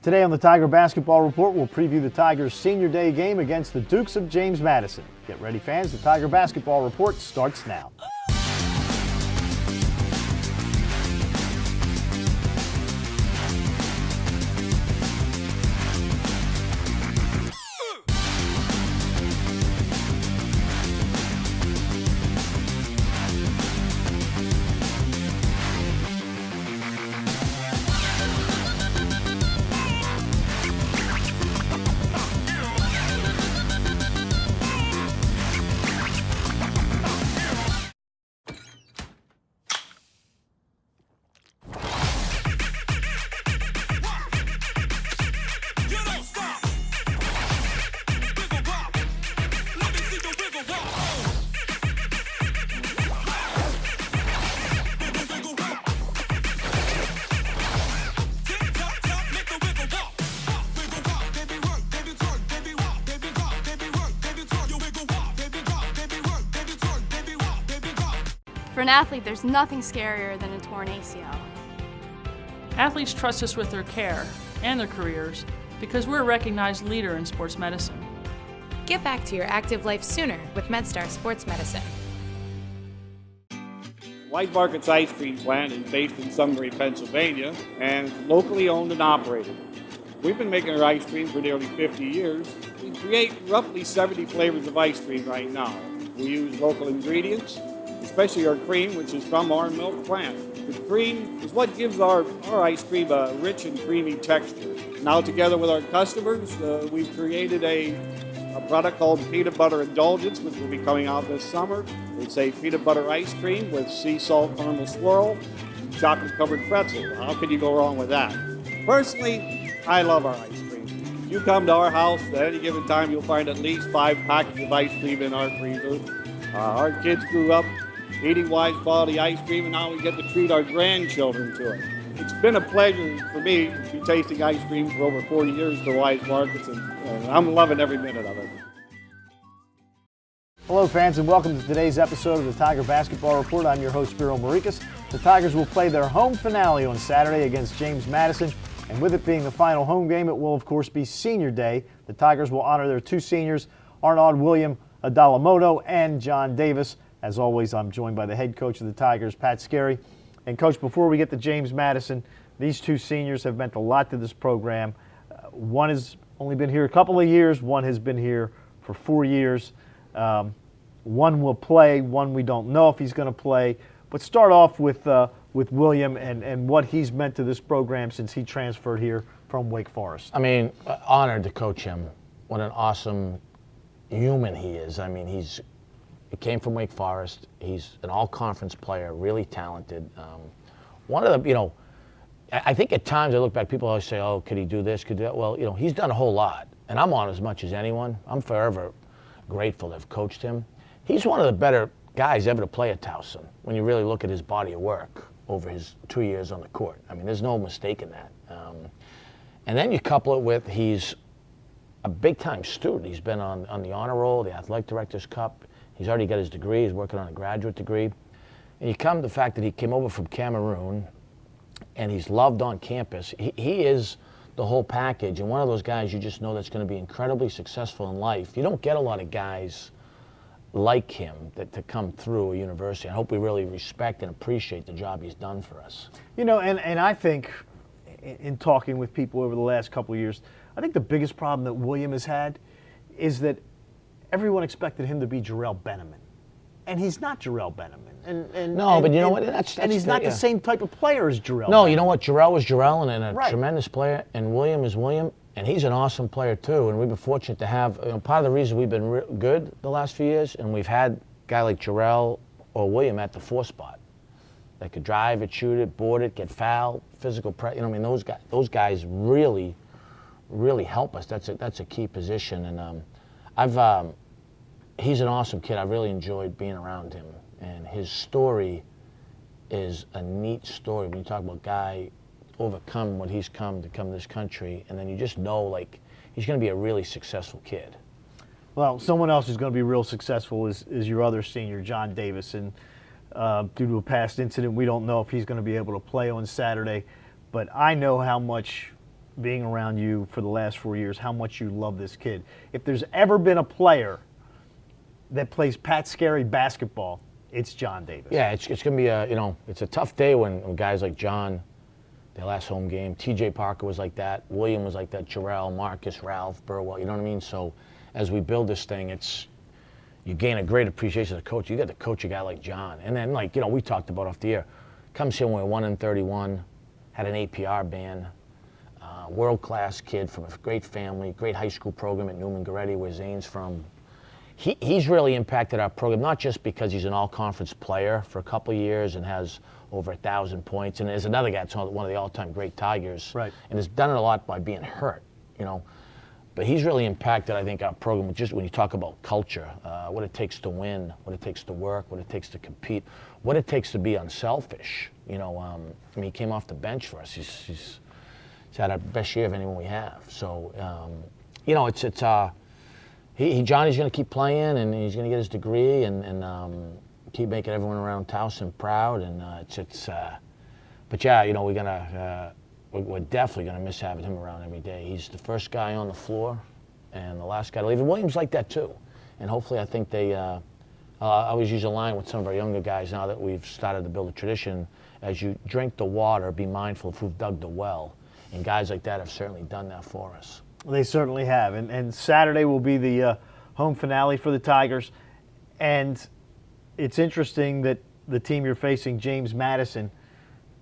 Today on the Tiger Basketball Report, we'll preview the Tigers' Senior Day game against the Dukes of James Madison. Get ready, fans. The Tiger Basketball Report starts now. For an athlete, there's nothing scarier than a torn ACL. Athletes trust us with their care and their careers because we're a recognized leader in sports medicine. Get back to your active life sooner with MedStar Sports Medicine. Wise Market's ice cream plant is based in Sunbury, Pennsylvania, and it's locally owned and operated. We've been making our ice cream for nearly 50 years. We create roughly 70 flavors of ice cream right now. We use local ingredients, especially our cream, which is from our milk plant. The cream is what gives our ice cream a rich and creamy texture. Now, together with our customers, we've created a product called Peanut Butter Indulgence, which will be coming out this summer. It's a peanut butter ice cream with sea salt caramel swirl, chocolate-covered pretzel. How could you go wrong with that? Personally, I love our ice cream. If you come to our house at any given time, you'll find at least 5 packets of ice cream in our freezer. Our kids grew up eating Wise quality ice cream, and now we get to treat our grandchildren to it. It's been a pleasure for me to be tasting ice cream for over 40 years for Wise Markets, and I'm loving every minute of it. Hello, fans, and welcome to today's episode of the Tiger Basketball Report. I'm your host, Spiro Morekas. The Tigers will play their home finale on Saturday against James Madison, and with it being the final home game, it will, of course, be Senior Day. The Tigers will honor their 2 seniors, Arnaud William, Adala Moto, and John Davis. As always, I'm joined by the head coach of the Tigers, Pat Skerry. And, Coach, before we get to James Madison, these 2 seniors have meant a lot to this program. One has only been here a couple of years. One has been here for 4 years. One will play. One we don't know if he's going to play. But start off with William and what he's meant to this program since he transferred here from Wake Forest. I mean, honored to coach him. What an awesome human he is. I mean, he came from Wake Forest. He's an all-conference player, really talented. One of the, I think at times I look back, people always say, oh, could he do this, could do that? Well, he's done a whole lot, and I'm on as much as anyone. I'm forever grateful to have coached him. He's one of the better guys ever to play at Towson when you really look at his body of work over his 2 years on the court. I mean, there's no mistaking that. And then you couple it with he's a big-time student. He's been on the honor roll, the Athletic Directors Cup. He's already got his degree. He's working on a graduate degree. And you come to the fact that he came over from Cameroon and he's loved on campus. He is the whole package, and one of those guys you just know that's going to be incredibly successful in life. You don't get a lot of guys like him to come through a university. I hope we really respect and appreciate the job he's done for us. And I think in talking with people over the last couple of years, I think the biggest problem that William has had is that everyone expected him to be Jarrell Benjamin, and he's not Jarrell Benjamin. But you know what? And he's not the same type of player as Jarrell. No, you know what? Jarrell was Jarrell, and a right. Tremendous player, and William is William, and he's an awesome player too. And we've been fortunate to have part of the reason we've been good the last few years, and we've had a guy like Jarrell or William at the 4 spot that could drive it, shoot it, board it, get fouled, physical pressure. Those guys really help us. That's a key position, and he's an awesome kid. I really enjoyed being around him, and his story is a neat story. When you talk about a guy overcome what he's come to come to this country, and then you just know he's going to be a really successful kid. Well, someone else who's going to be real successful is your other senior, John Davis, and due to a past incident, we don't know if he's going to be able to play on Saturday, but I know how much being around you for the last 4 years, how much you love this kid. If there's ever been a player that plays Pat Skerry basketball, it's John Davis. Yeah, it's going to be it's a tough day when guys like John, their last home game, TJ Parker was like that, William was like that, Jarrell, Marcus, Ralph, Burwell, you know what I mean? So as we build this thing, you gain a great appreciation of the coach. You got to coach a guy like John. And then, we talked about off the air, comes here when we're 1-31, had an APR ban, world-class kid from a great family, great high school program at Newman Goretti, where Zane's from. He's really impacted our program, not just because he's an all-conference player for a couple of years and has over 1,000 points, and there's another guy that's one of the all-time great Tigers, right, and has done it a lot by being hurt, But he's really impacted, I think, our program, just when you talk about culture, what it takes to win, what it takes to work, what it takes to compete, what it takes to be unselfish. He came off the bench for us. He's had our best year of anyone we have. So, Johnny's going to keep playing, and he's going to get his degree, and keep making everyone around Towson proud. And we're definitely going to miss having him around every day. He's the first guy on the floor, and the last guy to leave. And William's like that too. And hopefully, I think they. I always use a line with some of our younger guys now that we've started to build a tradition. As you drink the water, be mindful of who've dug the well. And guys like that have certainly done that for us. They certainly have. And Saturday will be the home finale for the Tigers. And it's interesting that the team you're facing, James Madison,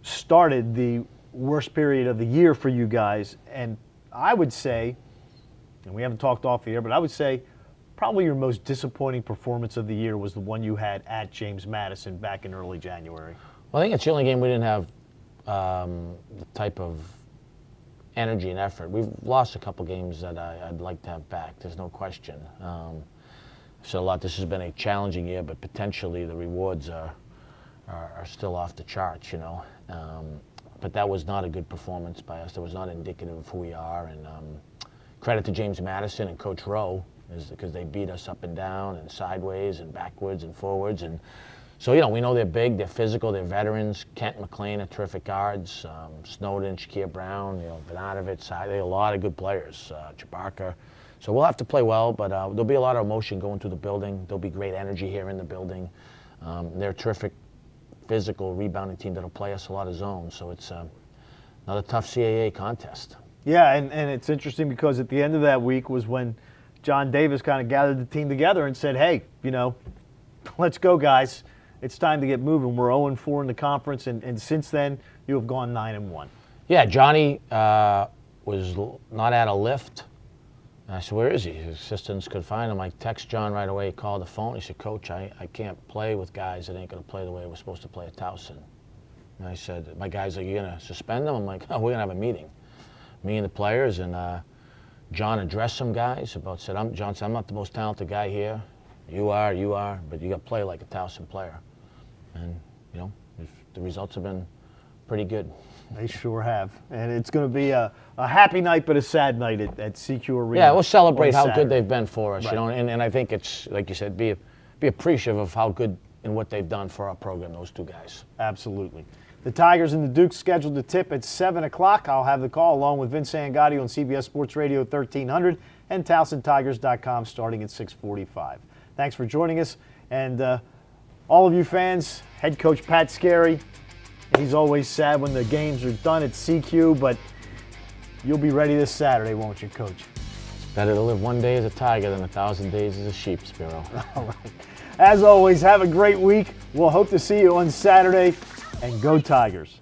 started the worst period of the year for you guys. And I would say, and we haven't talked off the air, but I would say probably your most disappointing performance of the year was the one you had at James Madison back in early January. Well, I think it's the only game we didn't have the type of energy and effort. We've lost a couple games that I'd like to have back. There's no question. So a lot. This has been a challenging year, but potentially the rewards are still off the charts. But that was not a good performance by us. That was not indicative of who we are. And credit to James Madison and Coach Rowe, because they beat us up and down and sideways and backwards and forwards. And so, we know they're big, they're physical, they're veterans. Kent McLean are terrific guards. Snowden, Shakir Brown, Bogdanovich, they have a lot of good players. Jabarka. So we'll have to play well, but there'll be a lot of emotion going through the building. There'll be great energy here in the building. They're a terrific physical rebounding team that'll play us a lot of zones. So it's another tough CAA contest. Yeah, and it's interesting because at the end of that week was when John Davis kind of gathered the team together and said, hey, let's go, guys. It's time to get moving. We're 0-4 in the conference, and since then, you have gone 9-1. Yeah, Johnny was not at a lift. And I said, where is he? His assistants could find him. I text John right away. He called the phone. He said, Coach, I can't play with guys that ain't going to play the way we're supposed to play at Towson. And I said, my guys, are you going to suspend them? I'm like, oh, we're going to have a meeting. Me and the players, and John addressed some guys said, John said, I'm not the most talented guy here. You are, but you got to play like a Towson player. And, the results have been pretty good. They sure have. And it's going to be a happy night but a sad night at CQ Arena. Yeah, we'll celebrate how good they've been for us, right. And I think it's, like you said, be appreciative of how good and what they've done for our program, those two guys. Absolutely. The Tigers and the Dukes scheduled to tip at 7 o'clock. I'll have the call along with Vince Angotti on CBS Sports Radio 1300 and TowsonTigers.com starting at 6:45. Thanks for joining us. And all of you fans, head coach Pat Skerry, he's always sad when the games are done at CQ, but you'll be ready this Saturday, won't you, Coach? It's better to live one day as a Tiger than 1,000 days as a sheep, Spiro. All right. As always, have a great week. We'll hope to see you on Saturday, and go Tigers.